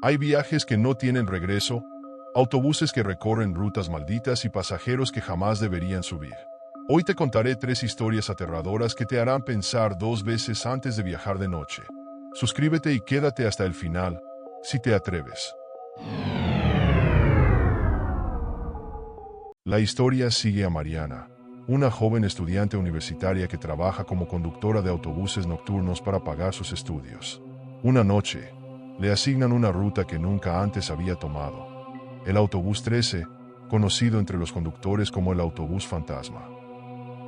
Hay viajes que no tienen regreso, autobuses que recorren rutas malditas y pasajeros que jamás deberían subir. Hoy te contaré 3 historias aterradoras que te harán pensar 2 veces antes de viajar de noche. Suscríbete y quédate hasta el final, si te atreves. La historia sigue a Mariana, una joven estudiante universitaria que trabaja como conductora de autobuses nocturnos para pagar sus estudios. Una noche, le asignan una ruta que nunca antes había tomado. El autobús 13, conocido entre los conductores como el autobús fantasma.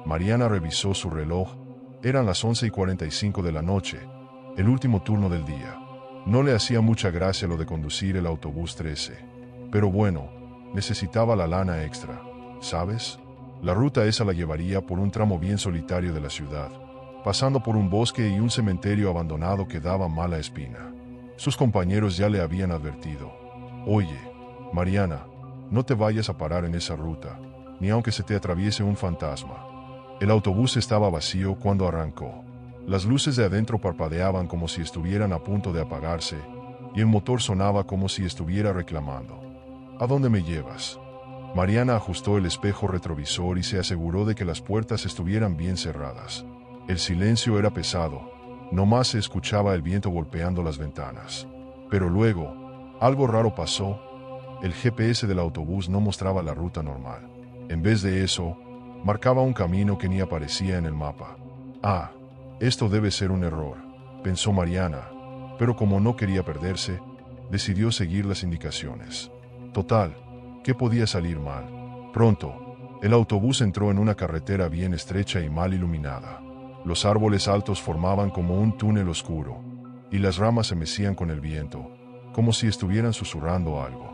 Mariana revisó su reloj. Eran las 11:45 de la noche, el último turno del día. No le hacía mucha gracia lo de conducir el autobús 13. Pero bueno, necesitaba la lana extra, ¿sabes? La ruta esa la llevaría por un tramo bien solitario de la ciudad, pasando por un bosque y un cementerio abandonado que daba mala espina. Sus compañeros ya le habían advertido. Oye, Mariana, no te vayas a parar en esa ruta, ni aunque se te atraviese un fantasma. El autobús estaba vacío cuando arrancó. Las luces de adentro parpadeaban como si estuvieran a punto de apagarse, y el motor sonaba como si estuviera reclamando. ¿A dónde me llevas? Mariana ajustó el espejo retrovisor y se aseguró de que las puertas estuvieran bien cerradas. El silencio era pesado. Nomás se escuchaba el viento golpeando las ventanas. Pero luego, algo raro pasó. El GPS del autobús no mostraba la ruta normal. En vez de eso, marcaba un camino que ni aparecía en el mapa. Ah, esto debe ser un error, pensó Mariana, pero como no quería perderse, decidió seguir las indicaciones. Total, ¿qué podía salir mal? Pronto, el autobús entró en una carretera bien estrecha y mal iluminada. Los árboles altos formaban como un túnel oscuro, y las ramas se mecían con el viento, como si estuvieran susurrando algo.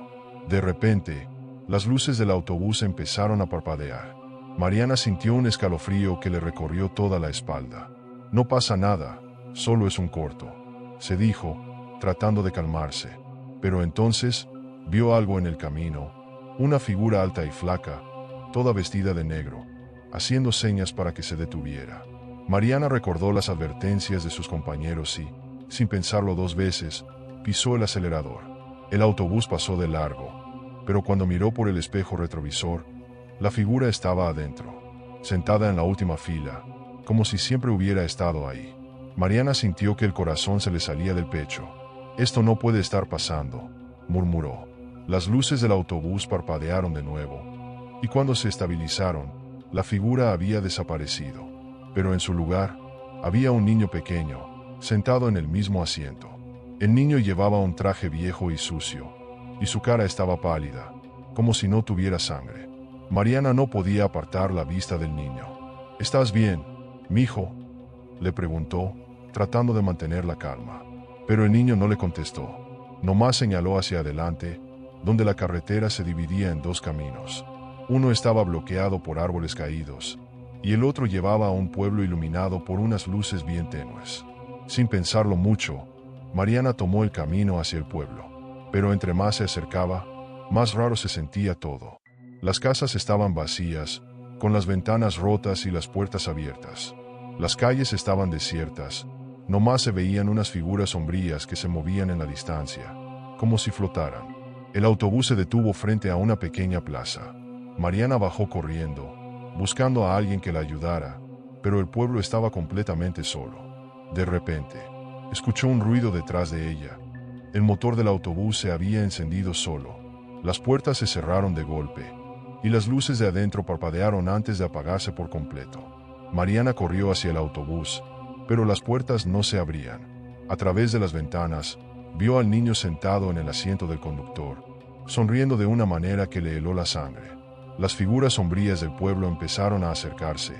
De repente, las luces del autobús empezaron a parpadear. Mariana sintió un escalofrío que le recorrió toda la espalda. No pasa nada, solo es un corto, se dijo, tratando de calmarse. Pero entonces, vio algo en el camino, una figura alta y flaca, toda vestida de negro, haciendo señas para que se detuviera. Mariana recordó las advertencias de sus compañeros y, sin pensarlo 2 veces, pisó el acelerador. El autobús pasó de largo, pero cuando miró por el espejo retrovisor, la figura estaba adentro, sentada en la última fila, como si siempre hubiera estado ahí. Mariana sintió que el corazón se le salía del pecho. Esto no puede estar pasando, murmuró. Las luces del autobús parpadearon de nuevo, y cuando se estabilizaron, la figura había desaparecido. Pero en su lugar, había un niño pequeño, sentado en el mismo asiento. El niño llevaba un traje viejo y sucio, y su cara estaba pálida, como si no tuviera sangre. Mariana no podía apartar la vista del niño. ¿Estás bien, mijo?, le preguntó, tratando de mantener la calma. Pero el niño no le contestó. Nomás señaló hacia adelante, donde la carretera se dividía en 2 caminos. Uno estaba bloqueado por árboles caídos, y el otro llevaba a un pueblo iluminado por unas luces bien tenues. Sin pensarlo mucho, Mariana tomó el camino hacia el pueblo. Pero entre más se acercaba, más raro se sentía todo. Las casas estaban vacías, con las ventanas rotas y las puertas abiertas. Las calles estaban desiertas, nomás se veían unas figuras sombrías que se movían en la distancia, como si flotaran. El autobús se detuvo frente a una pequeña plaza. Mariana bajó corriendo, buscando a alguien que la ayudara, pero el pueblo estaba completamente solo. De repente, escuchó un ruido detrás de ella. El motor del autobús se había encendido solo. Las puertas se cerraron de golpe, y las luces de adentro parpadearon antes de apagarse por completo. Mariana corrió hacia el autobús, pero las puertas no se abrían. A través de las ventanas, vio al niño sentado en el asiento del conductor, sonriendo de una manera que le heló la sangre. Las figuras sombrías del pueblo empezaron a acercarse,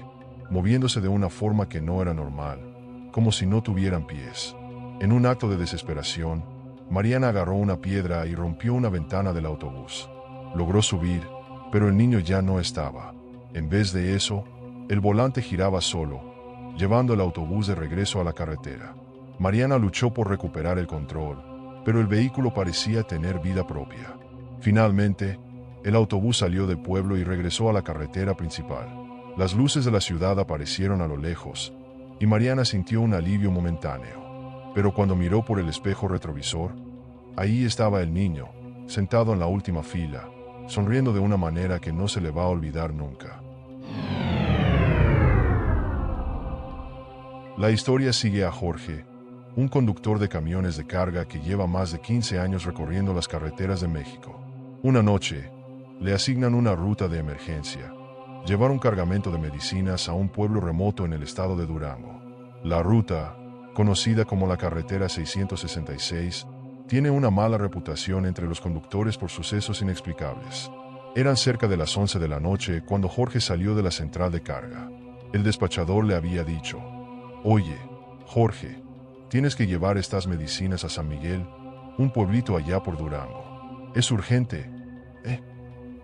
moviéndose de una forma que no era normal, como si no tuvieran pies. En un acto de desesperación, Mariana agarró una piedra y rompió una ventana del autobús. Logró subir, pero el niño ya no estaba. En vez de eso, el volante giraba solo, llevando el autobús de regreso a la carretera. Mariana luchó por recuperar el control, pero el vehículo parecía tener vida propia. Finalmente, el autobús salió del pueblo y regresó a la carretera principal. Las luces de la ciudad aparecieron a lo lejos, y Mariana sintió un alivio momentáneo. Pero cuando miró por el espejo retrovisor, Ahí estaba el niño, sentado en la última fila, sonriendo de una manera que no se le va a olvidar nunca. La historia sigue a Jorge, un conductor de camiones de carga que lleva más de 15 años recorriendo las carreteras de México. Una noche, le asignan una ruta de emergencia: llevar un cargamento de medicinas a un pueblo remoto en el estado de Durango. La ruta, conocida como la carretera 666, tiene una mala reputación entre los conductores por sucesos inexplicables. Eran cerca de las 11 de la noche cuando Jorge salió de la central de carga. El despachador le había dicho: «Oye, Jorge, tienes que llevar estas medicinas a San Miguel, un pueblito allá por Durango. Es urgente».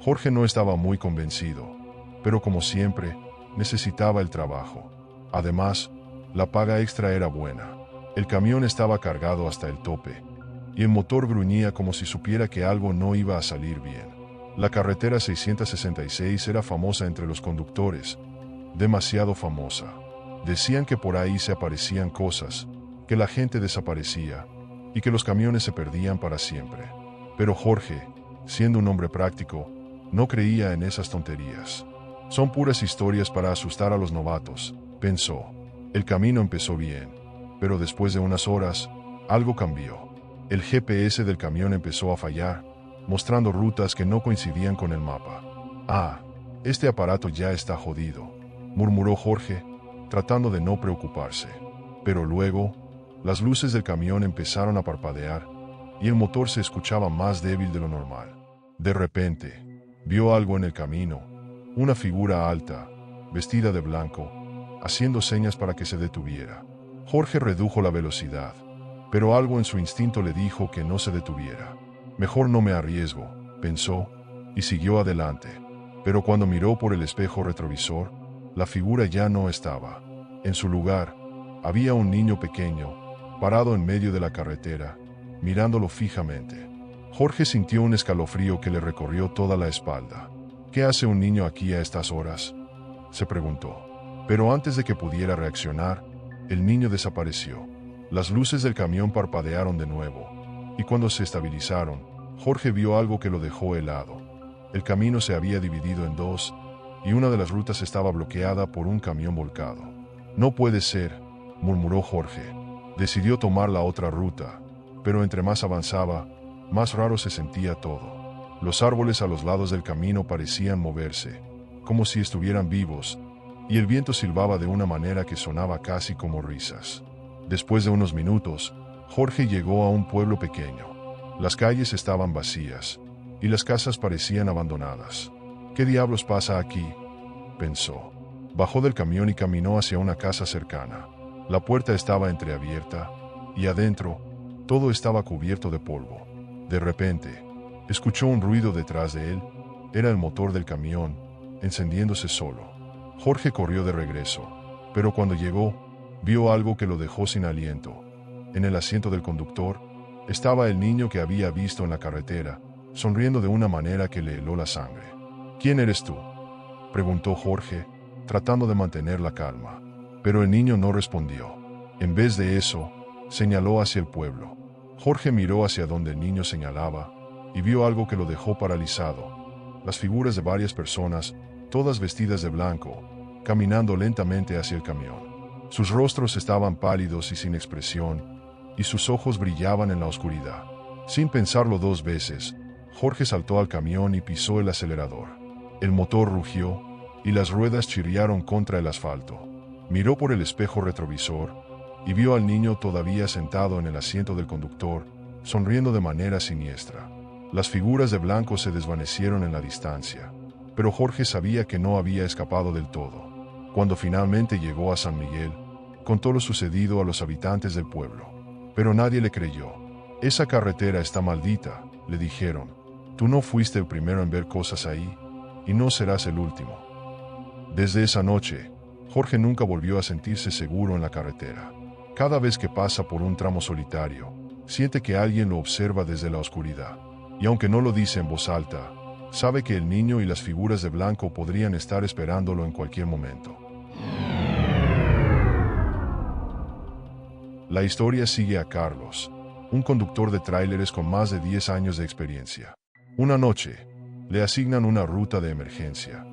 Jorge no estaba muy convencido, pero como siempre, necesitaba el trabajo. Además, la paga extra era buena. El camión estaba cargado hasta el tope, y el motor gruñía como si supiera que algo no iba a salir bien. La carretera 666 era famosa entre los conductores, demasiado famosa. Decían que por ahí se aparecían cosas, que la gente desaparecía, y que los camiones se perdían para siempre. Pero Jorge, siendo un hombre práctico, no creía en esas tonterías. Son puras historias para asustar a los novatos, pensó. El camino empezó bien, pero después de unas horas, algo cambió. El GPS del camión empezó a fallar, mostrando rutas que no coincidían con el mapa. «Ah, este aparato ya está jodido», murmuró Jorge, tratando de no preocuparse. Pero luego, las luces del camión empezaron a parpadear, y el motor se escuchaba más débil de lo normal. De repente, vio algo en el camino, una figura alta, vestida de blanco, haciendo señas para que se detuviera. Jorge redujo la velocidad, pero algo en su instinto le dijo que no se detuviera. «Mejor no me arriesgo», pensó, y siguió adelante. Pero cuando miró por el espejo retrovisor, la figura ya no estaba. En su lugar, había un niño pequeño, parado en medio de la carretera, mirándolo fijamente. Jorge sintió un escalofrío que le recorrió toda la espalda. «¿Qué hace un niño aquí a estas horas?», se preguntó. Pero antes de que pudiera reaccionar, el niño desapareció. Las luces del camión parpadearon de nuevo, y cuando se estabilizaron, Jorge vio algo que lo dejó helado. El camino se había dividido en dos, y una de las rutas estaba bloqueada por un camión volcado. «No puede ser», murmuró Jorge. Decidió tomar la otra ruta, pero entre más avanzaba, más raro se sentía todo. Los árboles a los lados del camino parecían moverse, como si estuvieran vivos, y el viento silbaba de una manera que sonaba casi como risas. Después de unos minutos, Jorge llegó a un pueblo pequeño. Las calles estaban vacías, y las casas parecían abandonadas. «¿Qué diablos pasa aquí?», pensó. Bajó del camión y caminó hacia una casa cercana. La puerta estaba entreabierta, y adentro, todo estaba cubierto de polvo. De repente, escuchó un ruido detrás de él. Era el motor del camión, encendiéndose solo. Jorge corrió de regreso, pero cuando llegó, vio algo que lo dejó sin aliento. En el asiento del conductor, estaba el niño que había visto en la carretera, sonriendo de una manera que le heló la sangre. «¿Quién eres tú?», preguntó Jorge, tratando de mantener la calma. Pero el niño no respondió. En vez de eso, señaló hacia el pueblo. Jorge miró hacia donde el niño señalaba, y vio algo que lo dejó paralizado. Las figuras de varias personas, todas vestidas de blanco, caminando lentamente hacia el camión. Sus rostros estaban pálidos y sin expresión, y sus ojos brillaban en la oscuridad. Sin pensarlo dos veces, Jorge saltó al camión y pisó el acelerador. El motor rugió, y las ruedas chirriaron contra el asfalto. Miró por el espejo retrovisor, y vio al niño todavía sentado en el asiento del conductor, sonriendo de manera siniestra. Las figuras de blanco se desvanecieron en la distancia, pero Jorge sabía que no había escapado del todo. Cuando finalmente llegó a San Miguel, contó lo sucedido a los habitantes del pueblo, pero nadie le creyó. «Esa carretera está maldita», le dijeron. «Tú no fuiste el primero en ver cosas ahí, y no serás el último». Desde esa noche, Jorge nunca volvió a sentirse seguro en la carretera. Cada vez que pasa por un tramo solitario, siente que alguien lo observa desde la oscuridad. Y aunque no lo dice en voz alta, sabe que el niño y las figuras de blanco podrían estar esperándolo en cualquier momento. La historia sigue a Carlos, un conductor de tráileres con más de 10 años de experiencia. Una noche, le asignan una ruta de emergencia: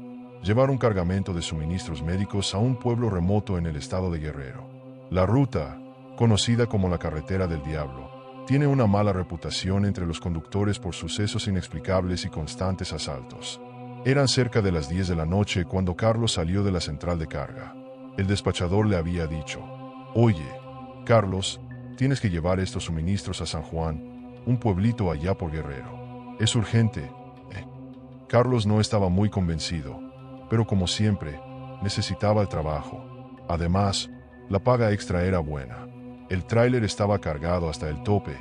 llevar un cargamento de suministros médicos a un pueblo remoto en el estado de Guerrero. La ruta, conocida como la Carretera del Diablo, tiene una mala reputación entre los conductores por sucesos inexplicables y constantes asaltos. Eran cerca de las 10 de la noche cuando Carlos salió de la central de carga. El despachador le había dicho: «Oye, Carlos, tienes que llevar estos suministros a San Juan, un pueblito allá por Guerrero. Es urgente». Carlos no estaba muy convencido, pero como siempre, necesitaba el trabajo. Además, la paga extra era buena. El tráiler estaba cargado hasta el tope,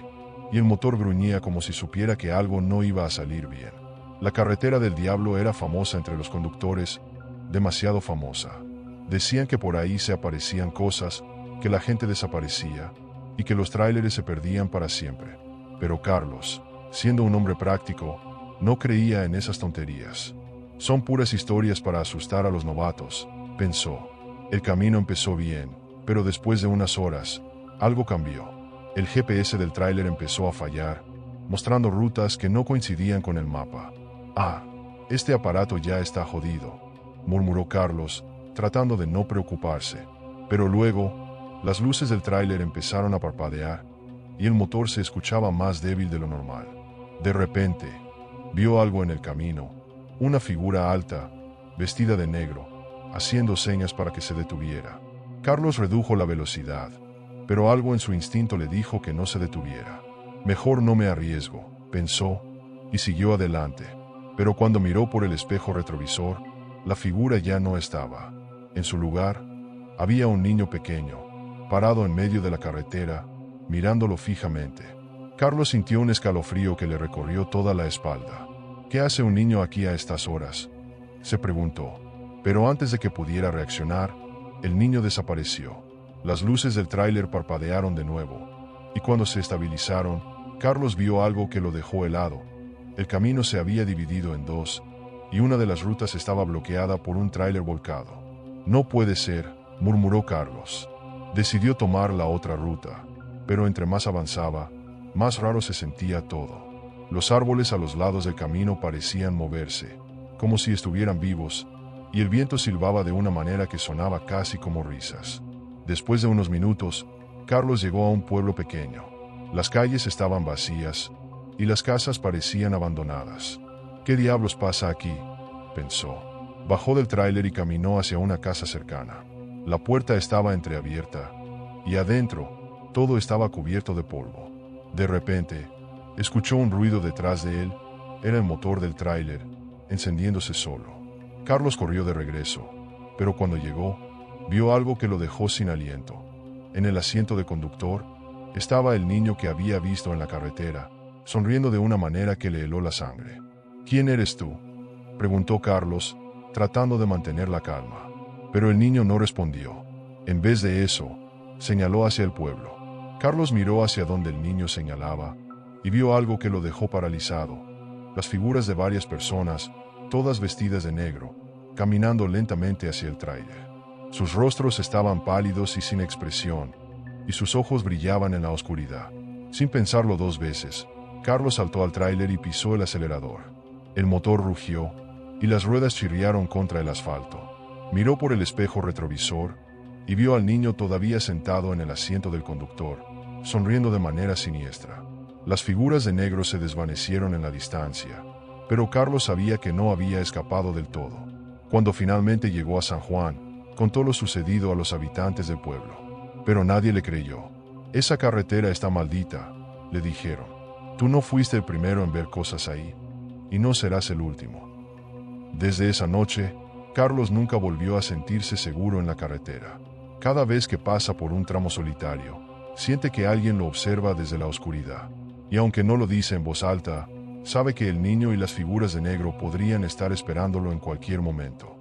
y el motor gruñía como si supiera que algo no iba a salir bien. La Carretera del Diablo era famosa entre los conductores, demasiado famosa. Decían que por ahí se aparecían cosas, que la gente desaparecía, y que los tráileres se perdían para siempre. Pero Carlos, siendo un hombre práctico, no creía en esas tonterías. Son puras historias para asustar a los novatos, pensó. El camino empezó bien, pero después de unas horas, algo cambió. El GPS del tráiler empezó a fallar, mostrando rutas que no coincidían con el mapa. «Ah, este aparato ya está jodido», murmuró Carlos, tratando de no preocuparse. Pero luego, las luces del tráiler empezaron a parpadear, y el motor se escuchaba más débil de lo normal. De repente, vio algo en el camino, una figura alta, vestida de negro, haciendo señas para que se detuviera. Carlos redujo la velocidad, pero algo en su instinto le dijo que no se detuviera. «Mejor no me arriesgo», pensó, y siguió adelante. Pero cuando miró por el espejo retrovisor, la figura ya no estaba. En su lugar, había un niño pequeño, parado en medio de la carretera, mirándolo fijamente. Carlos sintió un escalofrío que le recorrió toda la espalda. «¿Qué hace un niño aquí a estas horas?», se preguntó. Pero antes de que pudiera reaccionar, el niño desapareció. Las luces del tráiler parpadearon de nuevo, y cuando se estabilizaron, Carlos vio algo que lo dejó helado. El camino se había dividido en dos, y una de las rutas estaba bloqueada por un tráiler volcado. «No puede ser», murmuró Carlos. Decidió tomar la otra ruta, pero entre más avanzaba, más raro se sentía todo. Los árboles a los lados del camino parecían moverse, como si estuvieran vivos, y el viento silbaba de una manera que sonaba casi como risas. Después de unos minutos, Carlos llegó a un pueblo pequeño. Las calles estaban vacías, y las casas parecían abandonadas. «¿Qué diablos pasa aquí?», pensó. Bajó del tráiler y caminó hacia una casa cercana. La puerta estaba entreabierta, y adentro, todo estaba cubierto de polvo. De repente, escuchó un ruido detrás de él. Era el motor del tráiler, encendiéndose solo. Carlos corrió de regreso, pero cuando llegó, vio algo que lo dejó sin aliento. En el asiento de conductor, estaba el niño que había visto en la carretera, sonriendo de una manera que le heló la sangre. «¿Quién eres tú?», preguntó Carlos, tratando de mantener la calma. Pero el niño no respondió. En vez de eso, señaló hacia el pueblo. Carlos miró hacia donde el niño señalaba, y vio algo que lo dejó paralizado. Las figuras de varias personas, todas vestidas de negro, caminando lentamente hacia el tráiler. Sus rostros estaban pálidos y sin expresión, y sus ojos brillaban en la oscuridad. Sin pensarlo dos veces, Carlos saltó al tráiler y pisó el acelerador. El motor rugió, y las ruedas chirriaron contra el asfalto. Miró por el espejo retrovisor, y vio al niño todavía sentado en el asiento del conductor, sonriendo de manera siniestra. Las figuras de negro se desvanecieron en la distancia, pero Carlos sabía que no había escapado del todo. Cuando finalmente llegó a San Juan, contó lo sucedido a los habitantes del pueblo. Pero nadie le creyó. «Esa carretera está maldita», le dijeron. «Tú no fuiste el primero en ver cosas ahí, y no serás el último». Desde esa noche, Carlos nunca volvió a sentirse seguro en la carretera. Cada vez que pasa por un tramo solitario, siente que alguien lo observa desde la oscuridad. Y aunque no lo dice en voz alta, sabe que el niño y las figuras de negro podrían estar esperándolo en cualquier momento.